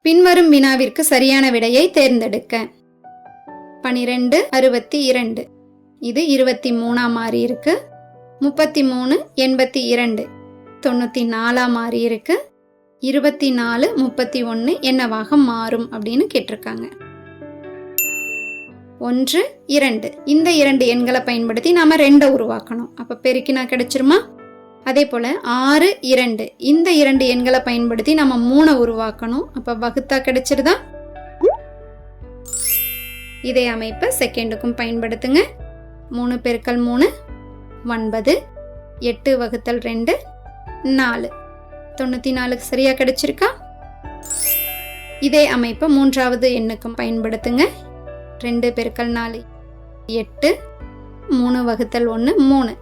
பின்வரும் வினாவிற்கு சரியான விடையை தேர்ந்தெடுக்க. 12 62 இது 23 மாறி இருக்கு. 33 82 94 மாறி இருக்கு. 24 31 என்னவாக மாறும் அப்படின்னு கேட்டிருக்காங்க. 1 2 இந்த 2 எண்களை பயன்படுத்தி நாம 2 உருவாக்கணும். அப்ப பெருக்கினா கிடைச்சிருமா? அதே போல 6 2 இந்த 2 எண்களை பயன்படுத்தி நம்ம 3 உருவாக்கணும். அப்ப வகுத்தா கிடைச்சிருதா? இதே அமைப்பை செகண்டுக்கும் பயன்படுத்துங்க. 3 பெருக்கல் 3 9 8 வகுத்தல் 2 4 94 சரியா கிடைச்சிருக்கா? இதே அமைப்பை மூன்றாவது எண்ணுக்கும் பயன்படுத்துங்க. 2 பெருக்கல் 4 8 3 வகுத்தல் 1 3